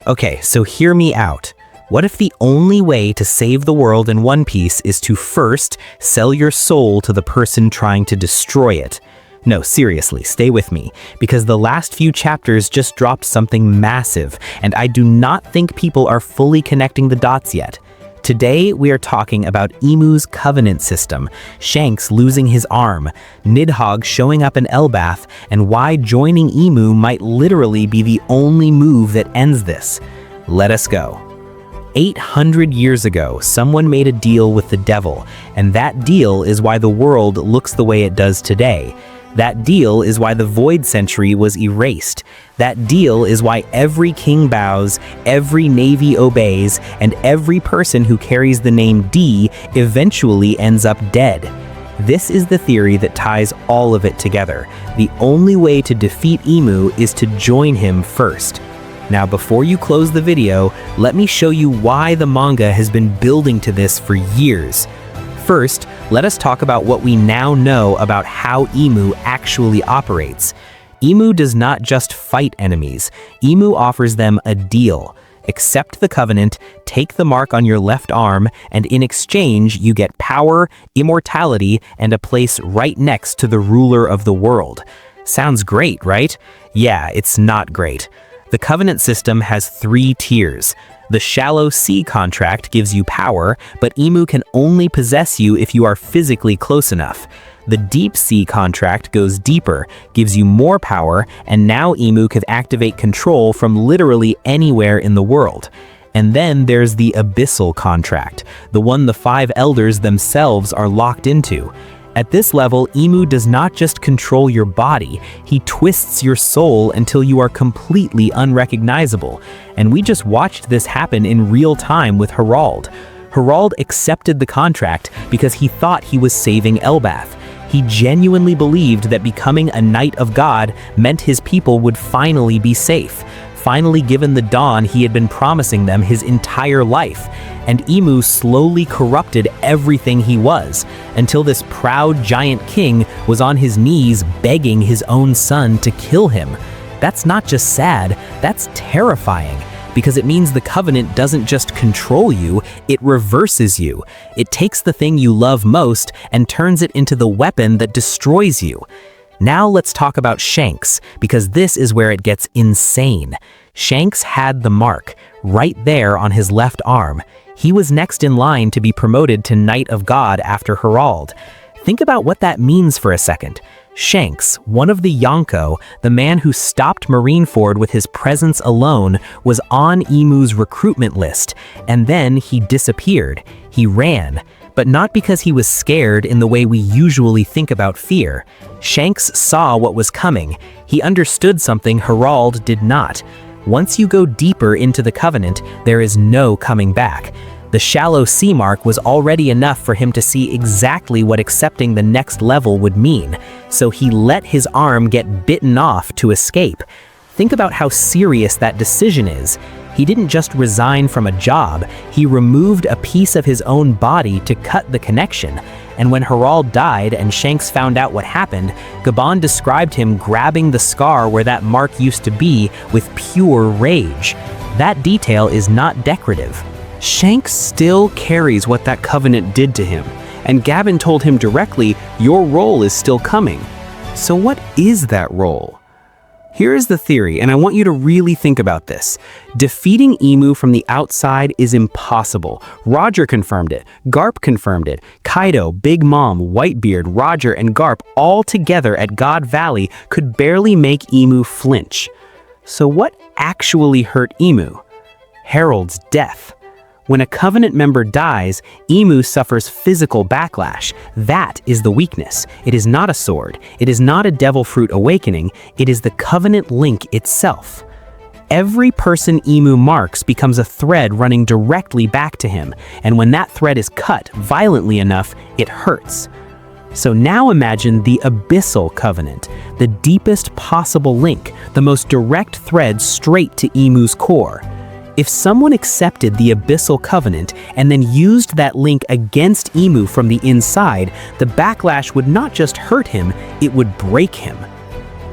Okay, so hear me out. What if the only way to save the world in One Piece is to first sell your soul to the person trying to destroy it? No, seriously, stay with me, because the last few chapters just dropped something massive, and I do not think people are fully connecting the dots yet. Today, we are talking about Imu's covenant system, Shanks losing his arm, Nidhogg showing up in Elbaph, and why joining Imu might literally be the only move that ends this. Let us go. 800 years ago, someone made a deal with the devil, and that deal is why the world looks the way it does today. That deal is why the Void Century was erased. That deal is why every king bows, every navy obeys, and every person who carries the name D eventually ends up dead. This is the theory that ties all of it together. The only way to defeat Imu is to join him first. Now, before you close the video, let me show you why the manga has been building to this for years. First, let us talk about what we now know about how Imu actually operates. Imu does not just fight enemies. Imu offers them a deal. Accept the covenant, take the mark on your left arm, and in exchange you get power, immortality, and a place right next to the ruler of the world. Sounds great, right? Yeah, it's not great. The covenant system has 3 tiers. The shallow sea contract gives you power, but Imu can only possess you if you are physically close enough. The deep sea contract goes deeper, gives you more power, and now Imu can activate control from literally anywhere in the world. And then there's the abyssal contract, the one the 5 elders themselves are locked into. At this level, Imu does not just control your body, he twists your soul until you are completely unrecognizable. And we just watched this happen in real time with Harald. Harald accepted the contract because he thought he was saving Elbaph. He genuinely believed that becoming a Knight of God meant his people would finally be safe, finally given the dawn he had been promising them his entire life. And Imu slowly corrupted everything he was, until this proud giant king was on his knees begging his own son to kill him. That's not just sad, that's terrifying, because it means the covenant doesn't just control you, it reverses you. It takes the thing you love most and turns it into the weapon that destroys you. Now let's talk about Shanks, because this is where it gets insane. Shanks had the mark, right there on his left arm. He was next in line to be promoted to Knight of God after Harald. Think about what that means for a second. Shanks, one of the Yonko, the man who stopped Marineford with his presence alone, was on Imu's recruitment list, and then he disappeared. He ran. But not because he was scared in the way we usually think about fear. Shanks saw what was coming. He understood something Harald did not. Once you go deeper into the covenant, there is no coming back. The shallow sea mark was already enough for him to see exactly what accepting the next level would mean, so he let his arm get bitten off to escape. Think about how serious that decision is. He didn't just resign from a job, he removed a piece of his own body to cut the connection. And when Harald died and Shanks found out what happened, Gabon described him grabbing the scar where that mark used to be with pure rage. That detail is not decorative. Shanks still carries what that covenant did to him, and Gabon told him directly, your role is still coming. So what is that role? Here is the theory, and I want you to really think about this. Defeating Imu from the outside is impossible. Roger confirmed it. Garp confirmed it. Kaido, Big Mom, Whitebeard, Roger, and Garp all together at God Valley could barely make Imu flinch. So what actually hurt Imu? Harald's death. When a Covenant member dies, Imu suffers physical backlash. That is the weakness. It is not a sword. It is not a devil fruit awakening. It is the Covenant link itself. Every person Imu marks becomes a thread running directly back to him, and when that thread is cut violently enough, it hurts. So now imagine the Abyssal Covenant, the deepest possible link, the most direct thread straight to Imu's core. If someone accepted the Abyssal Covenant and then used that link against Imu from the inside, the backlash would not just hurt him, it would break him.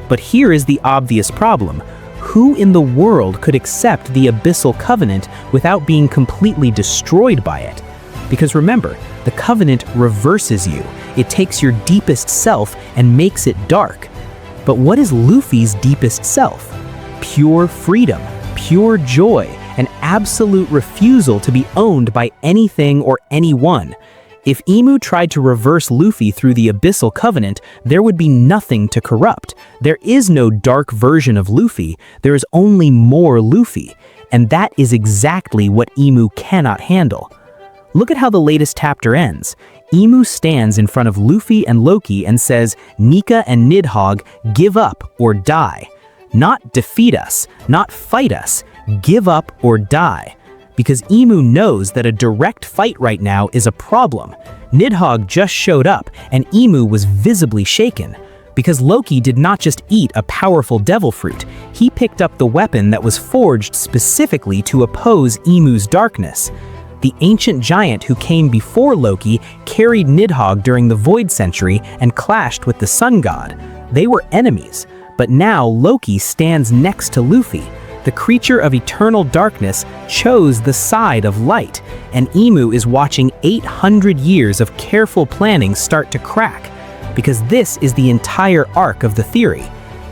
But here is the obvious problem. Who in the world could accept the Abyssal Covenant without being completely destroyed by it? Because remember, the Covenant reverses you. It takes your deepest self and makes it dark. But what is Luffy's deepest self? Pure freedom, pure joy, an absolute refusal to be owned by anything or anyone. If Imu tried to reverse Luffy through the Abyssal Covenant, there would be nothing to corrupt. There is no dark version of Luffy, there is only more Luffy. And that is exactly what Imu cannot handle. Look at how the latest chapter ends. Imu stands in front of Luffy and Loki and says, "Nika and Nidhogg, give up or die." Not defeat us, not fight us, give up or die. Because Imu knows that a direct fight right now is a problem. Nidhogg just showed up, and Imu was visibly shaken. Because Loki did not just eat a powerful devil fruit, he picked up the weapon that was forged specifically to oppose Imu's darkness. The ancient giant who came before Loki carried Nidhogg during the Void Century and clashed with the Sun God. They were enemies, but now Loki stands next to Luffy. The creature of eternal darkness chose the side of light, and Imu is watching 800 years of careful planning start to crack, because this is the entire arc of the theory.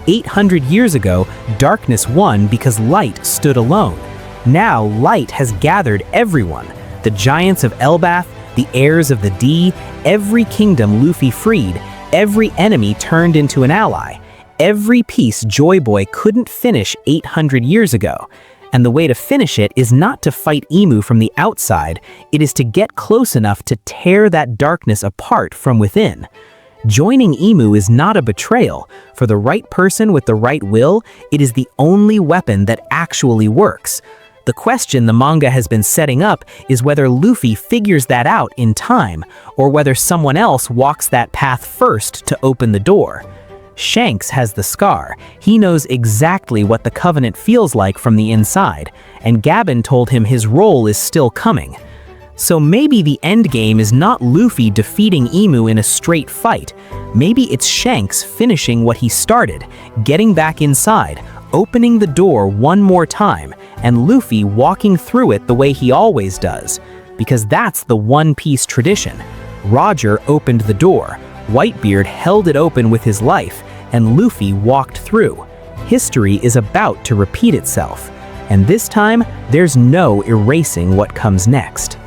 800 years ago, darkness won because light stood alone. Now light has gathered everyone, the giants of Elbaph, the heirs of the D, every kingdom Luffy freed, every enemy turned into an ally. Every piece Joy Boy couldn't finish 800 years ago. And the way to finish it is not to fight Imu from the outside, it is to get close enough to tear that darkness apart from within. Joining Imu is not a betrayal. For the right person with the right will, it is the only weapon that actually works. The question the manga has been setting up is whether Luffy figures that out in time, or whether someone else walks that path first to open the door. Shanks has the scar. He knows exactly what the Covenant feels like from the inside, and Gabin told him his role is still coming. So maybe the endgame is not Luffy defeating Imu in a straight fight. Maybe it's Shanks finishing what he started, getting back inside, opening the door one more time, and Luffy walking through it the way he always does. Because that's the One Piece tradition. Roger opened the door, Whitebeard held it open with his life, and Luffy walked through. History is about to repeat itself, and this time, there's no erasing what comes next.